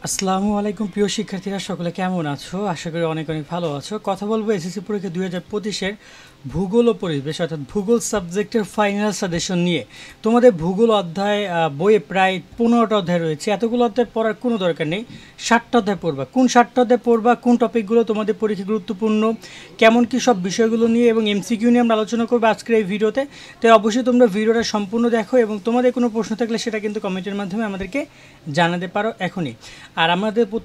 আসসালামু আলাইকুম প্রিয় শিক্ষার্থীরা, সকলে কেমন আছো? আশা করি অনেক অনেক ভালো আছো। কথা বলবো এসএসসি পরীক্ষা 2025-এর ভূগোল ও পরিবেশ অর্থাৎ ভূগোল সাবজেক্টের ফাইনাল সাজেশন নিয়ে। তোমাদের ভূগোল অধ্যায় বইয়ে প্রায় 15টা অধ্যায় রয়েছে। এতগুলো অধ্যায় পড়ার কোনো দরকার নেই। 7টা অধ্যায় পড়বা। কোন 7টা অধ্যায় পড়বা, কোন টপিকগুলো তোমাদের পরীক্ষা গুরুত্বপূর্ণ, কেমন কি সব বিষয়গুলো নিয়ে এবং এমসিকিউ নিয়ে আমরা আলোচনা করবো আজকের এই ভিডিওতে। তো অবশ্যই তোমরা ভিডিওটা সম্পূর্ণ দেখো এবং তোমাদের কোনো প্রশ্ন থাকলে সেটা কিন্তু কমেন্টের মাধ্যমে আমাদেরকে জানাতে পারো এখনই। আর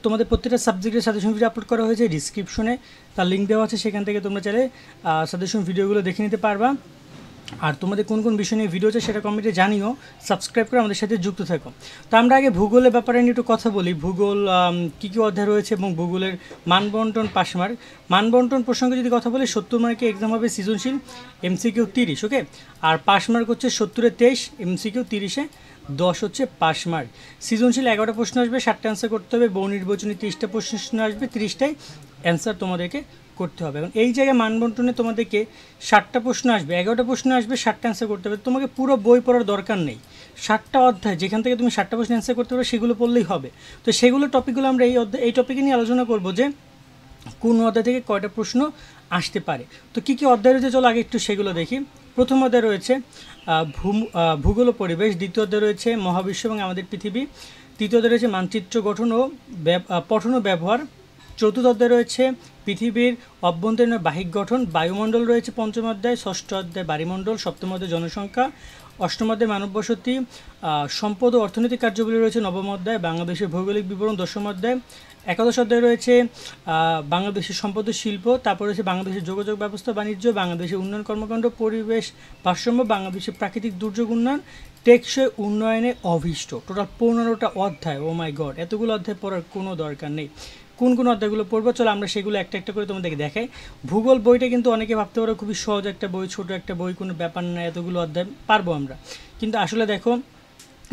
তোমাদের প্রত্যেকটা সাবজেক্টের সাজেশন ভিডিও আপলোড করা হয়েছে ডিসক্রিপশনে, তার লিঙ্ক দেওয়া আছে, সেখান থেকে তোমরা চাইলে সাজেশন ভিডিওগুলো দেখে নিতে পারবা। আর তোমাদের কোন কোন বিষয় নিয়ে ভিডিও আছে সেটা কমেন্টে জানিও, সাবস্ক্রাইব করে আমাদের সাথে যুক্ত থাকো। তো আমরা আগে ভূগোলের ব্যাপারে নিয়ে একটু কথা বলি। ভূগোল কী কী অধ্যায় রয়েছে এবং ভূগোলের মানবন্টন, পাশমার্ক। মানবন্টন প্রসঙ্গে যদি কথা বলি, 70 মার্কে এক্সাম হবে সৃজনশীল, এমসিকিউ 30, ওকে। আর পাশমার্ক হচ্ছে 70-এ 23, এমসিকিউ 30-এ 10 হচ্ছে পাস মার্ক। সৃজনশীল 11টা প্রশ্ন আসবে, 7টা অ্যান্সার করতে হবে। বহু নির্বাচনী 30টা প্রশ্ন আসবে, 30টাই অ্যান্সার তোমাদেরকে করতে হবে। এবং এই জায়গায় মানবন্টনে তোমাদেরকে 7টা প্রশ্ন আসবে, 11টা প্রশ্ন আসবে, 7টা অ্যান্সার করতে হবে। তোমাকে পুরো বই পড়ার দরকার নেই। 7টা অধ্যায় যেখান থেকে তুমি 7টা প্রশ্ন অ্যান্সার করতে পারো সেগুলো পড়লেই হবে। তো সেগুলো টপিকগুলো আমরা এই টপিকে নিয়ে আলোচনা করবো যে কোন অধ্যায় থেকে কয়টা প্রশ্ন আসতে পারে। তো কী কী অধ্যায় রয়েছে চলো আগে একটু সেগুলো দেখি। প্রথম অধ্যায় রয়েছে ভূগোল ও পরিবেশ। দ্বিতীয় অধ্যায় রয়েছে মহাবিশ্ব এবং আমাদের পৃথিবী। তৃতীয় অধ্যায় রয়েছে মানচিত্র গঠন ও পঠন ও ব্যবহার। চতুর্থ অধ্যায় রয়েছে পৃথিবীর অভ্যন্তরীণ বাহিক গঠন। বায়ুমণ্ডল রয়েছে পঞ্চম অধ্যায়। ষষ্ঠ অধ্যায় বায়ুমণ্ডল। সপ্তম অধ্যায় জনসংখ্যা। অষ্টম অধ্যায় মানব বসতি। সম্পদ ও অর্থনৈতিক কার্যবলী রয়েছে নবম অধ্যায়। বাংলাদেশের ভৌগোলিক বিবরণ দশম অধ্যায়। একাদশ অধ্যায় রয়েছে বাংলাদেশের সম্পদ ও শিল্প। তারপর রয়েছে বাংলাদেশের যোগাযোগ ব্যবস্থা, বাণিজ্য, বাংলাদেশের উন্নয়ন কর্মকাণ্ড, পরিবেশ ভারসাম্য, বাংলাদেশের প্রাকৃতিক দুর্যোগ উন্নয়ন, টেকসই উন্নয়নে অভীষ্ট। টোটাল 15টা অধ্যায়। ও মাই গড, এতগুলো অধ্যায় পড়ার কোনো দরকার নেই। কোন কোন অধ্যায়গুলো পড়বো চলো আমরা সেগুলো একটা একটা করে তোমাদেরকে দেখাই। ভূগোল বইটা কিন্তু অনেকে ভাবতে পারো খুবই সহজ একটা বই, ছোট একটা বই, কোনো ব্যাপার না, এতগুলো অধ্যায় পারবো আমরা। কিন্তু আসলে দেখো,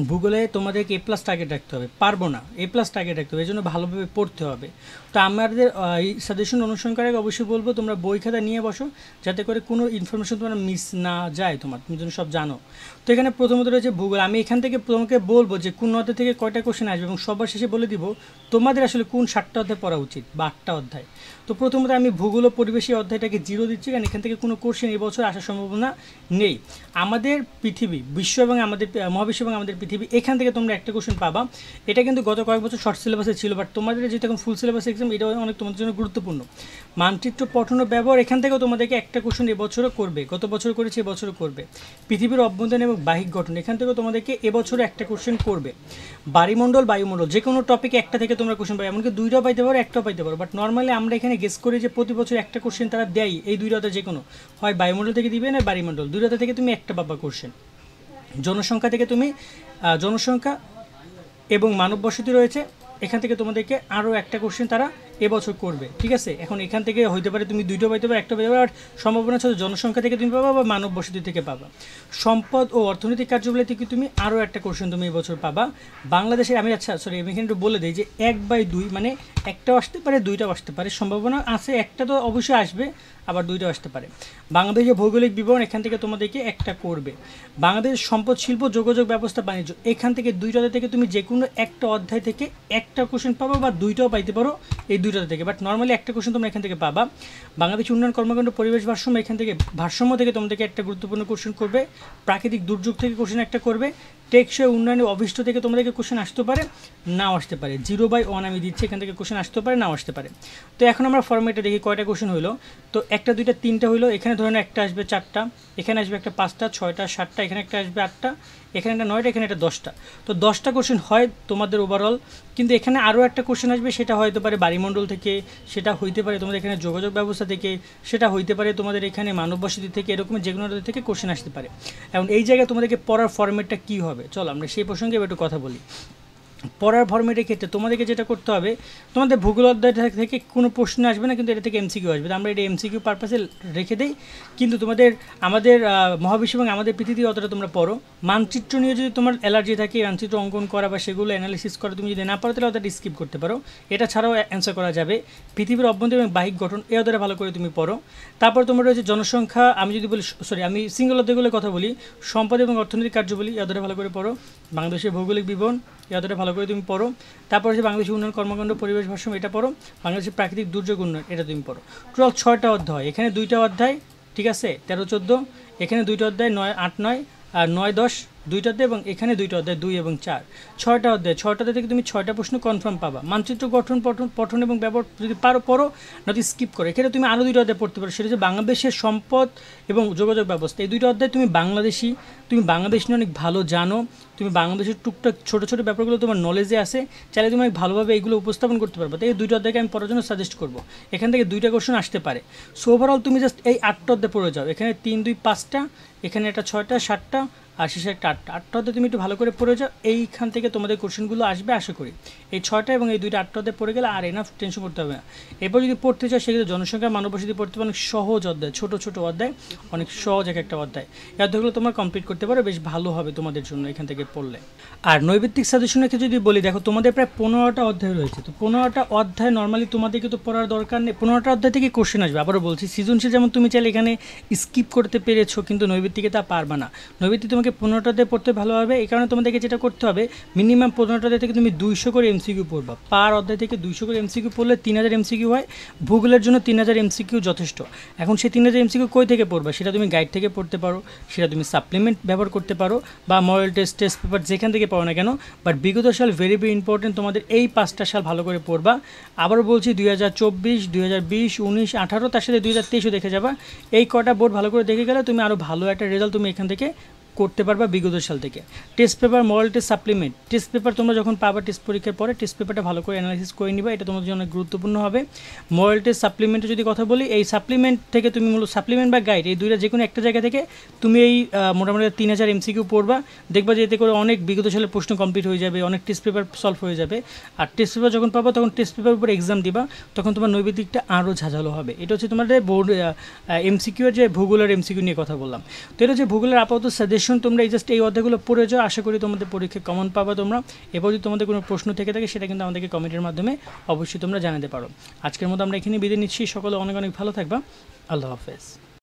ভূগোলে তোমাদেরকে A+ টার্গেট রাখতে হবে, পারবো না, A+ টার্গেট রাখতে হবে, এই জন্য ভালোভাবে পড়তে হবে। তো আমাদের এই সাজেশন অনুসরণ করে অবশ্যই বলবো তোমরা বই খাতা নিয়ে বসো, যাতে করে কোনো ইনফরমেশন তোমার মিস না যায়, তুমি যেন সব জানো। তো এখানে প্রথমত রয়েছে ভূগোল। আমি এখান থেকে তোমাকে বলবো যে কোন অধ্যায় থেকে কয়টা কোশ্চেন আসবে এবং সবার শেষে বলে দিব তোমাদের আসলে কোন 7টা অধ্যায় পড়া উচিত বা 8টা অধ্যায়। তো প্রথমত আমি ভূগোল ও পরিবেশী অধ্যায়টাকে 0 দিচ্ছি, কারণ এখান থেকে কোনো কোশ্চেন এবছর আসার সম্ভাবনা নেই। আমাদের পৃথিবী, বিশ্ব এবং আমাদের মহাবিশ্ব এবং আমাদের পৃথিবী, এখান থেকে তোমরা একটা কোশ্চেন পাবা। এটা কিন্তু গত কয়েক বছর শর্ট সিলেবাসে ছিল, বাট তোমাদের যেহেতু এখন ফুল সিলেবাস এক্সাম, এটা অনেক তোমাদের জন্য গুরুত্বপূর্ণ। মানচিত্র পঠন ও ব্যবহার, এখান থেকেও তোমাদেরকে একটা কোশ্চেন এবছরও করবে, গত বছর করেছে, এবছরও করবে। পৃথিবীর অভ্যন্তরীণ এবং বাহিক গঠন, এখান থেকেও তোমাদেরকে এবছরও একটা কোশ্চেন করবে। বায়ুমণ্ডল, বায়ুমণ্ডল, যে কোনো টপিকে একটা থেকে তোমরা কোশ্চেন পাবে, এমনকি 2টাও পাইতে পারো, একটাও পাইতে পারো। বাট নর্মালি আমরা এখানে গেস করি যে প্রতি বছর একটা কোশ্চেন তারা দেয়, এই 2টাতে যে কোনো হয় বায়ুমণ্ডল থেকে দিবে না বায়ুমণ্ডল, 2টাতে থেকে তুমি একটা পাবা কোশ্চেন। জনসংখ্যা থেকে তুমি জনসংখ্যা এবং মানব বসতি রয়েছে, এখান থেকে তোমাদেরকে আরও একটা কোশ্চেন তারা এবছর করবে, ঠিক আছে। এখন এখান থেকে হইতে পারে তুমি 2টা পাইতে পারো, একটা পাইতে পারো, আর সম্ভাবনা আছে জনসংখ্যা থেকে তুমি পাবা বা মানব বসতি থেকে পাবা। সম্পদ ও অর্থনৈতিক কার্যবলী থেকে তুমি আরও একটা কোশ্চেন তুমি এবছর পাবা। বাংলাদেশের আমি আমি এখানে একটু বলে দিই যে 1/2, মানে একটাও আসতে পারে, 2টাও আসতে পারে, সম্ভাবনা আছে, একটা তো অবশ্যই আসবে, আবার 2টাও আসতে পারে। বাংলাদেশের ভৌগোলিক বিবরণ, এখান থেকে তোমাদেরকে একটা করবে। বাংলাদেশের সম্পদ, শিল্প, যোগাযোগ ব্যবস্থা, বাণিজ্য, এখান থেকে 2টা থেকে তুমি যে কোনো একটা অধ্যায় থেকে একটা কোশ্চেন পাবা বা 2টাও পাইতে পারো এই 2টা থেকে, বাট নর্মালি একটা কোশ্চেন তোমরা এখান থেকে পাবা। বাংলাদেশ উন্নয়ন কর্মকাণ্ড, পরিবেশ ভারসাম্য, এখান থেকে ভারসাম্য থেকে তোমাদেরকে একটা গুরুত্বপূর্ণ কোশ্চেন করবে। প্রাকৃতিক দুর্যোগ থেকে কোশ্চেন একটা করবে। টেকসই উন্নয়নে অভিষ্ট থেকে তোমাদেরকে কোশ্চেন আসতে পারে, নাও আসতে পারে। 0/1 আমি দিচ্ছি, এখান থেকে কোশ্চেন আসতে পারে, নাও আসতে পারে। তো এখন আমরা ফর্মেটে দেখি কয়টা কোশ্চেন হলো। তো 1টা 2টা 3টা হলো, এখানে ধরে নাও একটা আসবে 4টা, এখানে আসবে একটা 5টা, 6টা, 7টা, এখানে একটা আসবে 8টা, এখানে একটা 9টা, এখানে একটা 10টা। তো 10টা কোশ্চেন হয় তোমাদের ওভারঅল, কিন্তু এখানে আরও একটা কোশ্চেন আসবে, সেটা হতে পারে বায়ুমণ্ডল থেকে, সেটা হইতে পারে তোমাদের এখানে যোগাযোগ ব্যবস্থা থেকে, সেটা হইতে পারে তোমাদের এখানে মানব বসতি থেকে, এরকম যে কোনো থেকে কোশ্চেন আসতে পারে। এখন এই জায়গায় তোমাদেরকে পড়ার ফরম্যাটটা কী হবে চলো আমরা সেই প্রসঙ্গে একটু কথা বলি। পড়ার ফরম্যাটের ক্ষেত্রে তোমাদেরকে যেটা করতে হবে, তোমাদের ভূগোল অধ্যায়টা থেকে কোনো প্রশ্ন আসবে না, কিন্তু এটা থেকে এমসিকিউ আসবে। আমরা এটা এমসিকিউ পারপাসে রেখে দিই, কিন্তু আমাদের মহাবিশ্ব এবং আমাদের পৃথিবী অতটা তোমরা পড়ো। মানচিত্র নিয়ে যদি তোমার অ্যালার্জি থাকে, মানচিত্র অঙ্কন করা বা সেগুলো অ্যানালিসিস করা তুমি যদি না পারো, তাহলে ওটা স্কিপ করতে পারো, এটা ছাড়াও অ্যান্সার করা যাবে। পৃথিবীর অভ্যন্তরীণ এবং বাহিক গঠন, এ অধ্যায়টা ভালো করে তুমি পড়ো। তারপর তোমার রয়েছে জনসংখ্যা, আমি যদি বলি আমি সিঙ্গল অধ্যায়গুলোর কথা বলি, সম্পদ এবং অর্থনৈতিক কার্যবলী, এ অধ্যায়টা ভালো করে পড়ো। বাংলাদেশের ভৌগোলিক বিবরণ, এই অধ্যায়টা ভালো করে তুমি পড়ো। তারপর হচ্ছে বাংলাদেশের উন্নয়ন কর্মকাণ্ড পরিবেশ ভারসাম্য এটা পড়ো, বাংলাদেশের প্রাকৃতিক দুর্যোগ উন্নয়ন এটা তুমি পড়ো। টোটাল 6টা অধ্যায়, এখানে 2টা অধ্যায়, ঠিক আছে, 13-14, এখানে 2টা অধ্যায় 9-8-9 আর 9-10 2টা অধ্যায়, এবং এখানে 2টা অধ্যায় 2 এবং 4, 6টা অধ্যায়। 6টা থেকে তুমি 6টা প্রশ্ন কনফার্ম পাবা। মানচিত্র গঠন পঠন এবং ব্যবহার যদি পারো পড়ো, নয়তো স্কিপ করো। এখানে তুমি আরও 2টা অধ্যায় পড়তে পারো, সেটা হচ্ছে বাংলাদেশের সম্পদ এবং যোগাযোগ ব্যবস্থা। এই 2টা অধ্যায় তুমি বাংলাদেশ নিয়ে অনেক ভালো জানো, তুমি বাংলাদেশের টুকটাক ছোটো ছোটো ব্যাপারগুলো তোমার নলেজে আছে, চাইলে তুমি ভালোভাবে এগুলো উপস্থাপন করতে পারবে। তাই এই 2টা অধ্যায়কে আমি পড়ার জন্য সাজেস্ট করবো। এখান থেকে 2টা কোশ্চেন আসতে পারে। সো ওভারঅল তুমি জাস্ট এই 8টা অধ্যায় পড়ে যাও। এখানে 3, 2, 5টা, এখানে একটা 6টা, 7টা, আর শেষে একটা 8টা অধ্যায় তুমি একটু ভালো করে পড়ে যাও। এইখান থেকে তোমাদের কোশ্চেনগুলো আসবে আশা করি। এই 6টা এবং এই 2টা 8টা অধ্যায় পড়ে গেলে আর এনাফ, টেনশন করতে হবে না। এরপর যদি পড়তে চাও সেক্ষেত্রে জনসংখ্যা মানববসতি পড়তে পারো, অনেক সহজ অধ্যায়, ছোটো ছোটো অধ্যায়, অনেক সহজ একটা অধ্যায়। এই অধ্যায়গুলো তোমরা কমপ্লিট করতে পারো, বেশ ভালো হবে তোমাদের জন্য এখান থেকে পড়লে। আর নৈবিত্তিক সাজেশনের ক্ষেত্রে যদি বলি, দেখো তোমাদের প্রায় 15টা অধ্যায় রয়েছে। তো 15টা অধ্যায় নর্মালি তোমাদেরকে তো পড়ার দরকার নেই, 15টা অধ্যায় থেকে কোশ্চেন আসবে। আবারও বলছি, সৃজনশীল যেমন তুমি চাইলে এখানে স্কিপ করতে পেরেছো, কিন্তু নৈবিত্তিকে তা পারবে না। নৈবিত্তিক তোমাকে 15টা অধ্যায় পড়তে ভালো হবে। এই কারণে তোমাদেরকে যেটা করতে হবে, মিনিমাম 15টা অধ্যায় থেকে তুমি 200 করে এমসিকিউ পড়বা। পার অধ্যায় থেকে 200 করে এমসিকিউ পড়লে 3000 এমসিকিউ হয়। ভূগোলের জন্য 3000 এমসিকিউ যথেষ্ট। এখন সেই 3000 এমসিকিউ কই থেকে পড়বা, সেটা তুমি গাইড থেকে পড়তে পারো, সেটা তুমি সাপ্লিমেন্ট ব্যবহার করতে পারো, বা মডেল টেস্ট পেপার যেখান থেকে পাও না কেন। বাট বিগত সাল ভেরি ইম্পর্টেন্ট, তোমাদের এই 5টা সাল ভালো করে পড়বা। আবারও বলছি, 2024, 2020, 19, 18, তার সাথে 2023ও দেখে যাবা। এই কটা বোর্ড ভালো করে দেখে গেলে তুমি আরও ভালো একটা রেজাল্ট তুমি এখান থেকে করতে পারবা বিগত সাল থেকে। Test paper, model test, supplement. Test paper তোমরা যখন পাবা টেস্ট পরীক্ষার পরে, টেস্ট পেপারটা ভালো করে অ্যানালাইসিস করে নিবা, এটা তোমাদের জন্য গুরুত্বপূর্ণ হবে। মডেল টেস্ট, সাপ্লিমেন্টে যদি কথা বলি, এই সাপ্লিমেন্ট থেকে তুমি মূলত সাপ্লিমেন্ট বা গাইড, এই দুইটা যে কোনো একটা জায়গা থেকে তুমি এই মোটামুটি 3000 এমসিকিউ পড়বা। দেখবা যে এতে করে অনেক বিগত সালের প্রশ্ন কমপ্লিট হয়ে যাবে, অনেক টেস্ট পেপার সলভ হয়ে যাবে। আর টেস্ট পেপার যখন পাবা, তখন টেস্ট পেপার উপর এক্সাম দিবা, তখন তোমার নৈবিত্তিকটা আরও ঝাঁঝালো হবে। এটা হচ্ছে তোমাদের বোর্ড এমসিকিউ, যে ভূগোলের এমসিকিউ নিয়ে কথা বললাম। তো এটা হচ্ছে ভূগোলের আপাতত সাজেশন। তোমরা এই জাস্ট এই অধ্যায়গুলো পড়ে যাও, আশা করি তোমাদের পরীক্ষায় কমন পাবা তোমরা। এরপর যদি তোমাদের কোনো প্রশ্ন থেকে থাকে, সেটা কিন্তু আমাদেরকে কমেন্টের মাধ্যমে অবশ্যই তোমরা জানাতে পারো। আজকের মতো আমরা এখানে বিদায় নিচ্ছি। সকলে অনেক অনেক ভালো থাকবা। আল্লাহ হাফেজ।